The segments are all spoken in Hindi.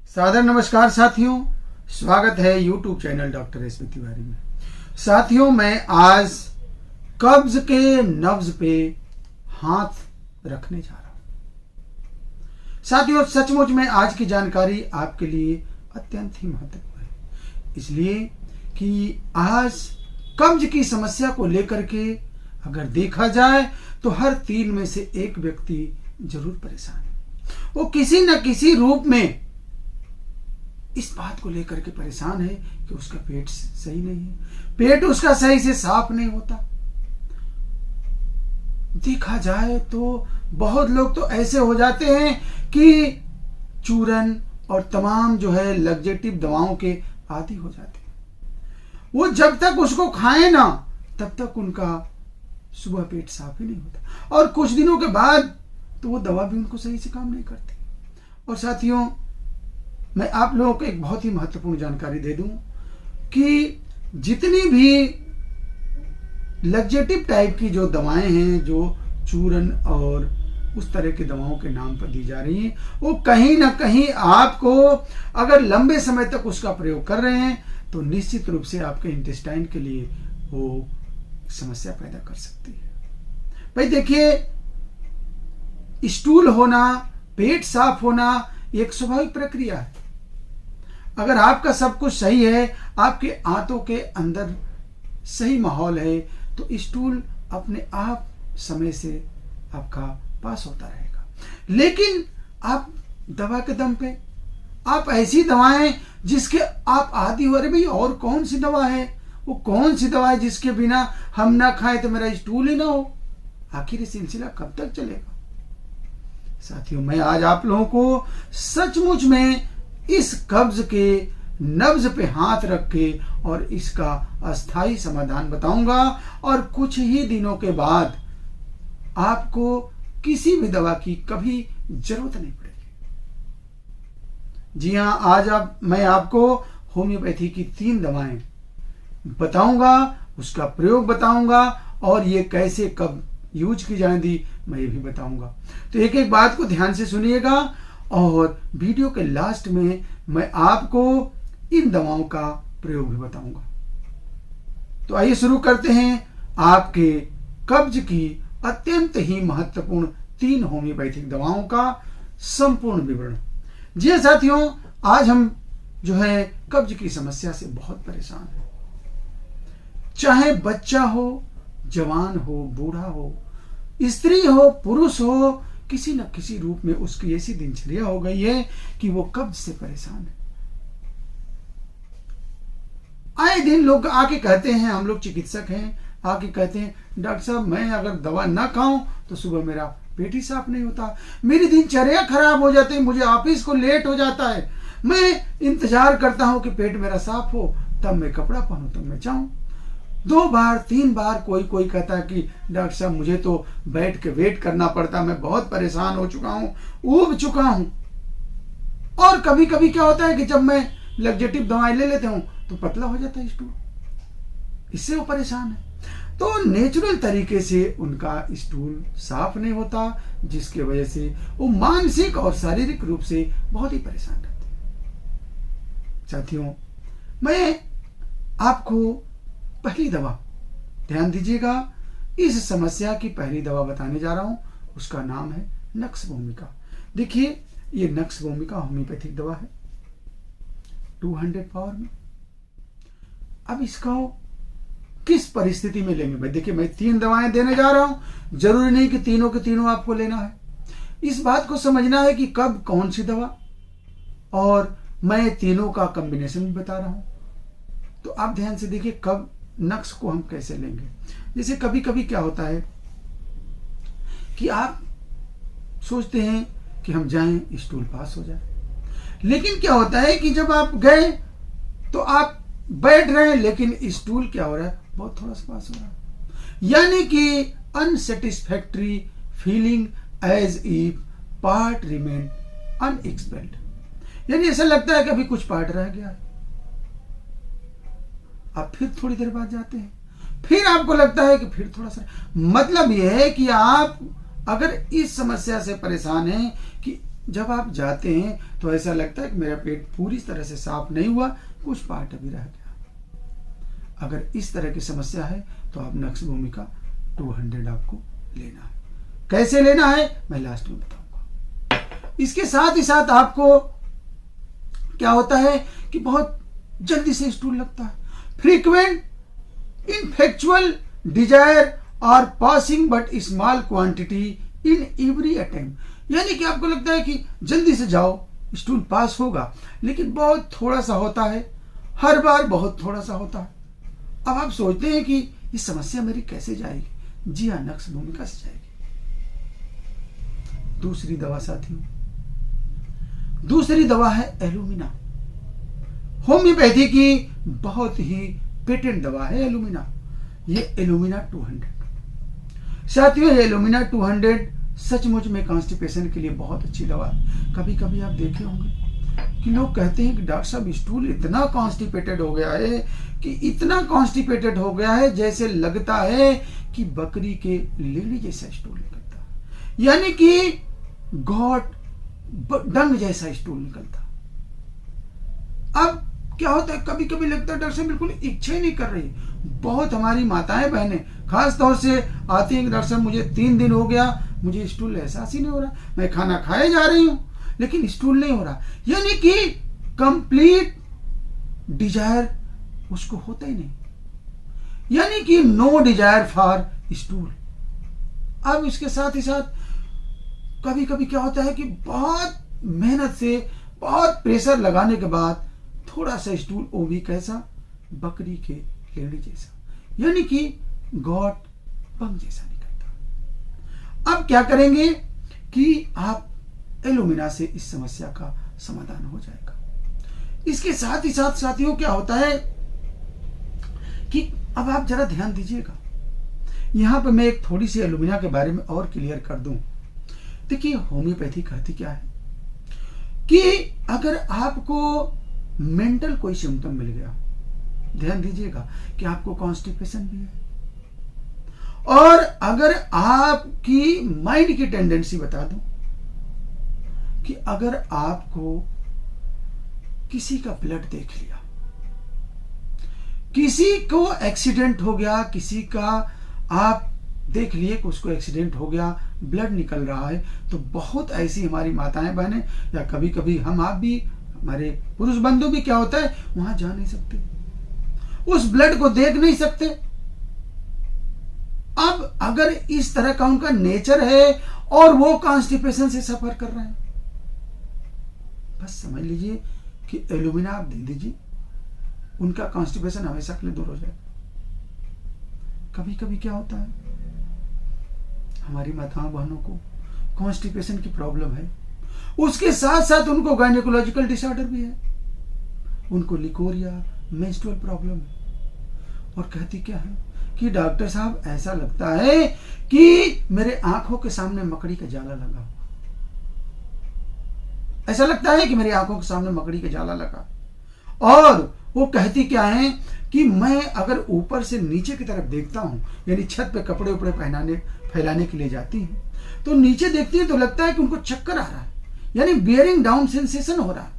सादर नमस्कार साथियों, स्वागत है YouTube channel doctor S P Tiwari में। साथियों, मैं आज कब्ज के नब्ज पे हाथ रखने जा रहा हूं। साथियों, सचमुच में आज की जानकारी आपके लिए अत्यंत ही महत्वपूर्ण है, इसलिए कि आज कब्ज की समस्या को लेकर के अगर देखा जाए तो हर 3 में से 1 व्यक्ति जरूर परेशान है। वो किसी न किसी रूप में इस बात को लेकर के परेशान है कि उसका पेट सही नहीं है, पेट उसका सही से साफ नहीं होता। देखा जाए तो बहुत लोग तो ऐसे हो जाते हैं कि चूरन और तमाम जो है लग्जेटिव दवाओं के आदी हो जाते हैं। वो जब तक उसको खाएं ना तब तक उनका सुबह पेट साफ ही नहीं होता, और कुछ दिनों के बाद तो वो दवा भी उनको सही से काम नहीं करती। और साथियों, मैं आप लोगों को एक बहुत ही महत्वपूर्ण जानकारी दे दूं कि जितनी भी लग्जेटिव टाइप की जो दवाएं हैं, जो चूरन और उस तरह की दवाओं के नाम पर दी जा रही हैं, वो कहीं ना कहीं आपको अगर लंबे समय तक उसका प्रयोग कर रहे हैं तो निश्चित रूप से आपके इंटेस्टाइन के लिए वो समस्या पैदा कर सकती है। भाई देखिए, स्टूल होना, पेट साफ होना एक स्वाभाविक प्रक्रिया है। अगर आपका सब कुछ सही है, आपके आंतों के अंदर सही माहौल है, तो स्टूल अपने आप समय से आपका पास होता रहेगा। लेकिन आप दवा के दम पे, आप ऐसी दवाएं जिसके आप आदी हो रहे, भाई और कौन सी दवा है, वो कौन सी दवा है जिसके बिना हम ना खाएं तो मेरा स्टूल ही ना हो। आखिर ये सिलसिला कब तक चलेगा? साथियों, मैं आज आप लोगों को सचमुच में इस कब्ज के नब्ज पे हाथ रख के और इसका अस्थाई समाधान बताऊंगा, और कुछ ही दिनों के बाद आपको किसी भी दवा की कभी जरूरत नहीं पड़ेगी। जी हाँ, आज मैं आपको होम्योपैथी की 3 दवाएं बताऊंगा, उसका प्रयोग बताऊंगा, और ये कैसे कब यूज की जाएंगी मैं ये भी बताऊंगा। तो एक एक बात को ध्यान से सुनिएगा, और वीडियो के लास्ट में मैं आपको इन दवाओं का प्रयोग भी बताऊंगा। तो आइए शुरू करते हैं आपके कब्ज की अत्यंत ही महत्वपूर्ण 3 होम्योपैथिक दवाओं का संपूर्ण विवरण। जी साथियों, आज हम जो है कब्ज की समस्या से बहुत परेशान हैं। चाहे बच्चा हो, जवान हो, बूढ़ा हो, स्त्री हो, पुरुष हो, किसी न किसी रूप में उसकी ऐसी दिनचर्या हो गई है कि वो कब्ज से परेशान है। आए दिन लोग आके कहते हैं, हम लोग चिकित्सक हैं, आके कहते हैं डॉक्टर साहब, मैं अगर दवा ना खाऊं तो सुबह मेरा पेट ही साफ नहीं होता, मेरी दिनचर्या खराब हो जाती है, मुझे ऑफिस को लेट हो जाता है, मैं इंतजार करता हूं कि पेट मेरा साफ हो तब मैं कपड़ा पहनूं, तब मैं जाऊं। 2 बार 3 बार कोई कहता है कि डॉक्टर साहब मुझे तो बैठ के वेट करना पड़ता, मैं बहुत परेशान हो चुका हूं, ऊब चुका हूं। और कभी कभी क्या होता है कि जब मैं लग्जेटिव दवाएं ले लेता हूं तो पतला हो जाता है स्टूल, इससे वो परेशान है। तो नेचुरल तरीके से उनका स्टूल साफ नहीं होता, जिसकी वजह से वो मानसिक और शारीरिक रूप से बहुत ही परेशान रहते हैं। साथियों, मैं आपको पहली दवा, ध्यान दीजिएगा, इस समस्या की पहली दवा बताने जा रहा हूं, उसका नाम है नक्स भूमिका। देखिए, ये नक्स भूमिका होम्योपैथिक दवा है 200 पावर में। अब इसको किस परिस्थिति में लेंगे? भाई देखिए, मैं 3 दवाएं देने जा रहा हूं, जरूरी नहीं कि तीनों के तीनों आपको लेना है। इस बात को समझना है कि कब कौन सी दवा, और मैं तीनों का कॉम्बिनेशन भी बता रहा हूं। तो आप ध्यान से देखिए, कब नक्स को हम कैसे लेंगे। जैसे कभी कभी क्या होता है कि आप सोचते हैं कि हम जाएं, स्टूल पास हो जाए, लेकिन क्या होता है कि जब आप गए तो आप बैठ रहे हैं, लेकिन स्टूल क्या हो रहा है, बहुत थोड़ा सा पास हो रहा है। यानी कि unsatisfactory feeling as if part remain unexpelled, यानी ऐसा लगता है कि अभी कुछ पार्ट रह गया है। आप फिर थोड़ी देर बाद जाते हैं, फिर आपको लगता है कि फिर थोड़ा सा, मतलब यह है कि आप अगर इस समस्या से परेशान हैं कि जब आप जाते हैं तो ऐसा लगता है कि मेरा पेट पूरी तरह से साफ नहीं हुआ, कुछ पार्ट अभी रह गया। अगर इस तरह की समस्या है तो आप नक्श भूमिका 200 आपको लेना है। कैसे लेना है मैं लास्ट में बताऊंगा। इसके साथ ही साथ आपको क्या होता है कि बहुत जल्दी से स्टूल लगता है। फ्रीक्वेंट इनफेक्चुअल डिजायर और passing but small quantity in every attempt, यानी कि आपको लगता है कि जल्दी से जाओ स्टूल पास होगा, लेकिन बहुत थोड़ा सा होता है, हर बार बहुत थोड़ा सा होता है। अब आप सोचते हैं कि ये समस्या मेरी कैसे जाएगी? जी हाँ, नक्श भूमिका से जाएगी। दूसरी दवा साथियों, दूसरी दवा है एलुमिना। होम्योपैथी की बहुत ही पेटेंट दवा है एलुमिना। ये एलुमिना 200 साथियों, ये एलुमिना 200 सचमुच में कॉन्स्टिपेशन के लिए बहुत अच्छी दवा है। कभी कभी आप देखे होंगे कि लोग कहते हैं कि डॉक्टर साहब स्टूल इतना कॉन्स्टिपेटेड हो गया है कि इतना कॉन्स्टिपेटेड हो गया है जैसे लगता है कि बकरी के लेड़ी जैसा स्टूल निकलता है, यानी कि गॉट डंग जैसा स्टूल निकलता। अब क्या होता है, कभी कभी लगता है डॉक्टर साहब बिल्कुल इच्छा ही नहीं कर रही। बहुत हमारी माताएं बहनें खास तौर से आती हैं कि डॉक्टर साहब मुझे 3 दिन हो गया, मुझे स्टूल एहसास ही नहीं हो रहा, मैं खाना खाए जा रही हूं लेकिन स्टूल नहीं हो रहा, यानी कि कंप्लीट डिजायर उसको होता ही नहीं, यानी कि नो डिजायर फॉर स्टूल। अब इसके साथ ही साथ कभी कभी क्या होता है कि बहुत मेहनत से बहुत प्रेशर लगाने के बाद थोड़ा सा स्टूल, वो भी कैसा, बकरी के लेड़ी जैसा, यानी कि गॉट पंख जैसा निकलता। अब क्या करेंगे कि आप एलुमिना से इस समस्या का समाधान हो जाएगा। इसके साथ ही साथ साथियों क्या होता है कि अब आप जरा ध्यान दीजिएगा, यहां पर मैं एक थोड़ी सी एलुमिना के बारे में और क्लियर कर दूं। देखिए होम्योपैथी कहती क्या है कि अगर आपको मेंटल कोई सिम्टम मिल गया, ध्यान दीजिएगा कि आपको कॉन्स्टिपेशन भी है, और अगर आपकी माइंड की टेंडेंसी बता दूं कि अगर आपको किसी का ब्लड देख लिया, किसी को एक्सीडेंट हो गया, किसी का आप देख लिए कि उसको एक्सीडेंट हो गया, ब्लड निकल रहा है, तो बहुत ऐसी हमारी माताएं बहनें या कभी कभी हम आप भी, हमारे पुरुष बंधु भी क्या होता है, वहां जा नहीं सकते, उस ब्लड को देख नहीं सकते। अब अगर इस तरह का उनका नेचर है और वो कॉन्स्टिपेशन से सफर कर रहे हैं, बस समझ लीजिए कि एलुमिना आप दे दीजिए, उनका कॉन्स्टिपेशन हमेशा के लिए दूर हो जाएगा। कभी कभी क्या होता है, हमारी माताओं बहनों को कॉन्स्टिपेशन की प्रॉब्लम है, उसके साथ साथ उनको गायनेकोलॉजिकल डिसऑर्डर भी है, उनको लिकोरिया, मेंस्ट्रुअल प्रॉब्लम है, और कहती क्या है कि डॉक्टर साहब ऐसा लगता है कि मेरे आंखों के सामने मकड़ी का जाला लगा, ऐसा लगता है कि मेरी आंखों के सामने मकड़ी का जाला लगा। और वो कहती क्या है कि मैं अगर ऊपर से नीचे की तरफ देखता हूं, यानी छत पे कपड़े उपड़े फैलाने के लिए जाती है, तो नीचे देखती है तो लगता है कि उनको चक्कर आ रहा है, यानी बियरिंग डाउन सेंसेशन हो रहा है।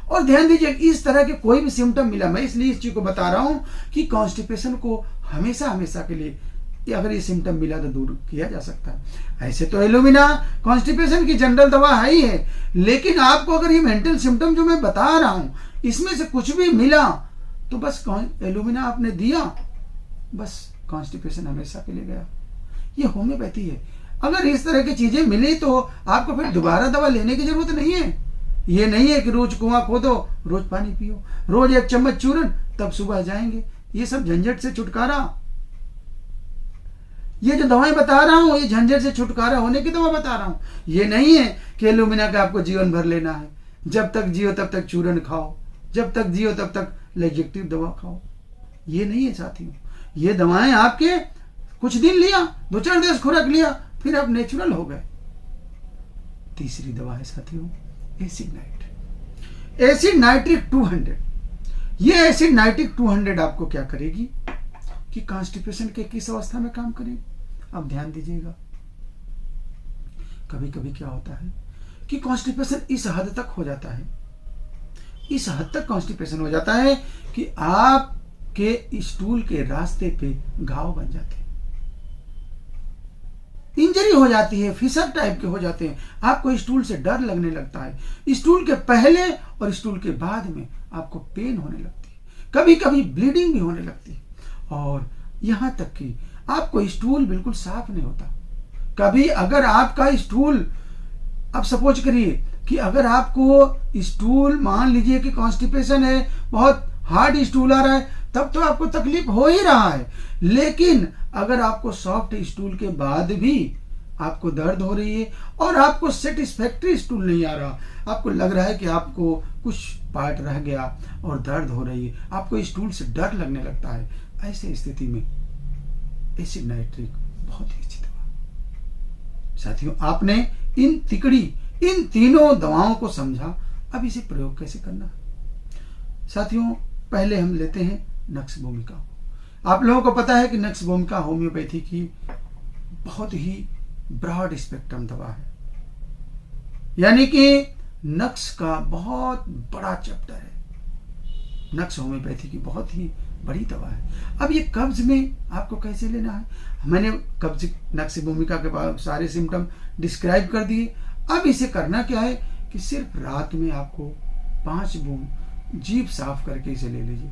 और ध्यान दीजिए, इस तरह के कोई भी सिम्टम मिला, मैं इसलिए इस चीज को बता रहा हूं कि कॉन्स्टिपेशन को हमेशा हमेशा के लिए अगर ये सिम्टम मिला तो दूर किया जा सकता है। ऐसे तो एलुमिना कॉन्स्टिपेशन की जनरल दवा है ही है, लेकिन आपको अगर ये मेंटल सिम्टम जो मैं बता रहा हूं इसमें से कुछ भी मिला तो बस एलुमिना आपने दिया, बस कॉन्स्टिपेशन हमेशा के लिए गया। ये होम्योपैथी है। अगर इस तरह की चीजें मिली तो आपको फिर दोबारा दवा लेने की जरूरत नहीं है। ये नहीं है कि रोज कुआं खोदो, रोज पानी पियो, रोज 1 चम्मच चूरन, तब सुबह जाएंगे। ये सब झंझट से छुटकारा, ये जो दवाएं बता रहा हूं ये झंझट से छुटकारा होने की दवा बता रहा हूं। ये नहीं है कि एलुमिना का आपको जीवन भर लेना है, जब तक जियो तब तक चूरन खाओ, जब तक जियो तब तक लेजेक्टिव दवा खाओ। ये नहीं है साथियों, ये दवाएं आपके कुछ दिन लिया, 2-4 दिन खुराक लिया, फिर आप नेचुरल हो गए। तीसरी दवा है साथियों एसिड नाइट्रिक, एसिड नाइट्रिक 200। ये एसिड नाइट्रिक 200 आपको क्या करेगी कि कॉन्स्टिपेशन के किस अवस्था में काम करेगी। अब ध्यान दीजिएगा, कभी कभी क्या होता है कि कॉन्स्टिपेशन इस हद तक हो जाता है, इस हद तक कॉन्स्टिपेशन हो जाता है कि आपके स्टूल के रास्ते पे घाव बन जाते हैं, इंजरी हो जाती है, फिसर टाइप के हो जाते हैं, आपको स्टूल से डर लगने लगता है, स्टूल के पहले और स्टूल के बाद में आपको पेन होने लगती है, कभी कभी ब्लीडिंग भी होने लगती है, और यहां तक कि आपको स्टूल बिल्कुल साफ नहीं होता। कभी अगर आपका स्टूल, अब सपोज करिए कि अगर आपको स्टूल, मान लीजिए कि कॉन्स्टिपेशन है, बहुत हार्ड स्टूल आ रहा है, तब तो आपको तकलीफ हो ही रहा है, लेकिन अगर आपको सॉफ्ट स्टूल के बाद भी आपको दर्द हो रही है और आपको सेटिस्फैक्ट्री स्टूल नहीं आ रहा, आपको लग रहा है कि आपको कुछ पार्ट रह गया और दर्द हो रही है, आपको स्टूल से डर लगने लगता है, ऐसी स्थिति में एसिड नाइट्रिक बहुत ही अच्छी दवा। साथियों, आपने इन तीनों दवाओं को समझा, अब इसे प्रयोग कैसे करना है। साथियों, पहले हम लेते हैं नक्स भूमिका। आप लोगों को पता है कि नक्स भूमिका होम्योपैथी की बहुत ही ब्रॉड स्पेक्ट्रम दवा है, यानी कि नक्स का बहुत बड़ा चैप्टर है। नक्स होम्योपैथी की बहुत ही बड़ी दवा है। अब ये कब्ज में आपको कैसे लेना है, मैंने कब्ज नक्स भूमिका के बाद सारे सिम्टम डिस्क्राइब कर दिए। अब इसे करना क्या है कि सिर्फ रात में आपको 5 बूंद जीभ साफ करके इसे ले लीजिए।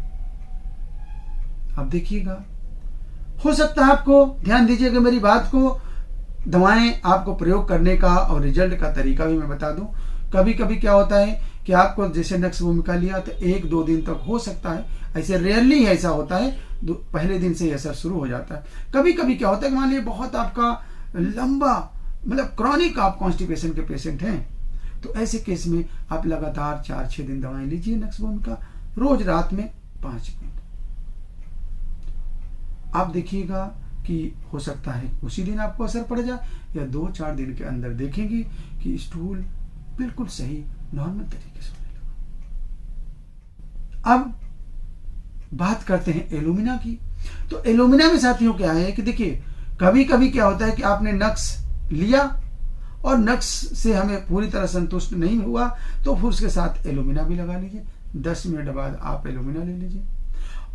अब देखिएगा, हो सकता है आपको, ध्यान दीजिएगा मेरी बात को, दवाएं आपको प्रयोग करने का और रिजल्ट का तरीका भी मैं बता दूं। कभी कभी क्या होता है कि आपको जैसे नक्स भूमिका लिया तो 1-2 दिन तक हो सकता है, ऐसे रेयरली ऐसा होता है, पहले दिन से ही असर शुरू हो जाता है। कभी कभी क्या होता है कि मान लीजिए बहुत आपका लंबा, मतलब क्रॉनिक आप कॉन्स्टिपेशन के पेशेंट हैं, तो ऐसे केस में आप लगातार 4-6 दिन दवाएं लीजिए नक्स भूमिका, रोज रात में 5 बूंद। आप देखिएगा कि हो सकता है उसी दिन आपको असर पड़ जाए, या 2-4 दिन के अंदर देखेंगे कि स्टूल बिल्कुल सही नॉर्मल तरीके से होने लगा। अब बात करते हैं एलुमिना की। तो एलुमिना में साथियों क्या है कि देखिए, कभी कभी क्या होता है कि आपने नक्स लिया और नक्स से हमें पूरी तरह संतुष्ट नहीं हुआ, तो फिर उसके साथ एलुमिना भी लगा लीजिए, 10 मिनट बाद आप एलुमिना ले लीजिए।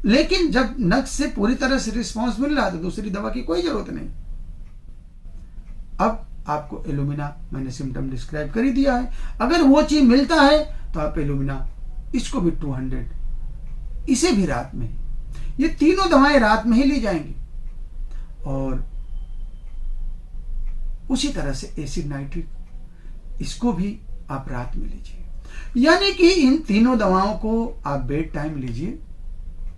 लेकिन जब नक्स से पूरी तरह से रिस्पॉन्स मिल रहा है तो दूसरी दवा की कोई जरूरत नहीं। अब आपको एलुमिना, मैंने सिम्टम डिस्क्राइब कर ही दिया है, अगर वो चीज मिलता है तो आप एलुमिना, इसको भी 200, इसे भी रात में, ये तीनों दवाएं रात में ही ली जाएंगी। और उसी तरह से एसिड नाइट्रिक, इसको भी आप रात में लीजिए। यानी कि इन तीनों दवाओं को आप बेड टाइम लीजिए।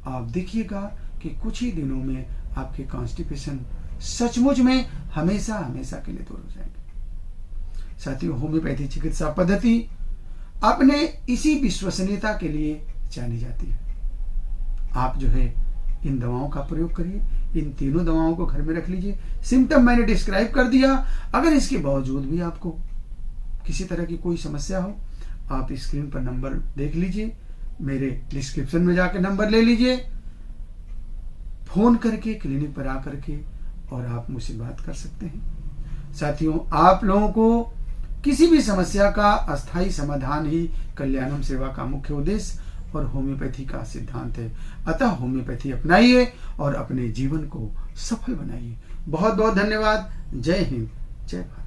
आप देखिएगा कि कुछ ही दिनों में आपके कॉन्स्टिपेशन सचमुच में हमेशा हमेशा के लिए दूर हो जाएंगे। साथियों, होम्योपैथी चिकित्सा पद्धति अपने इसी विश्वसनीयता के लिए जानी जाती है। आप जो है इन दवाओं का प्रयोग करिए, इन तीनों दवाओं को घर में रख लीजिए। सिम्टम मैंने डिस्क्राइब कर दिया। अगर इसके बावजूद भी आपको किसी तरह की कोई समस्या हो, आप स्क्रीन पर नंबर देख लीजिए, मेरे डिस्क्रिप्शन में जाकर नंबर ले लीजिए, फोन करके क्लिनिक पर आकर के और आप मुझसे बात कर सकते हैं। साथियों, आप लोगों को किसी भी समस्या का अस्थायी समाधान ही कल्याणम सेवा का मुख्य उद्देश्य और होम्योपैथी का सिद्धांत है। अतः होम्योपैथी अपनाइए और अपने जीवन को सफल बनाइए। बहुत बहुत धन्यवाद। जय हिंद, जय भारत।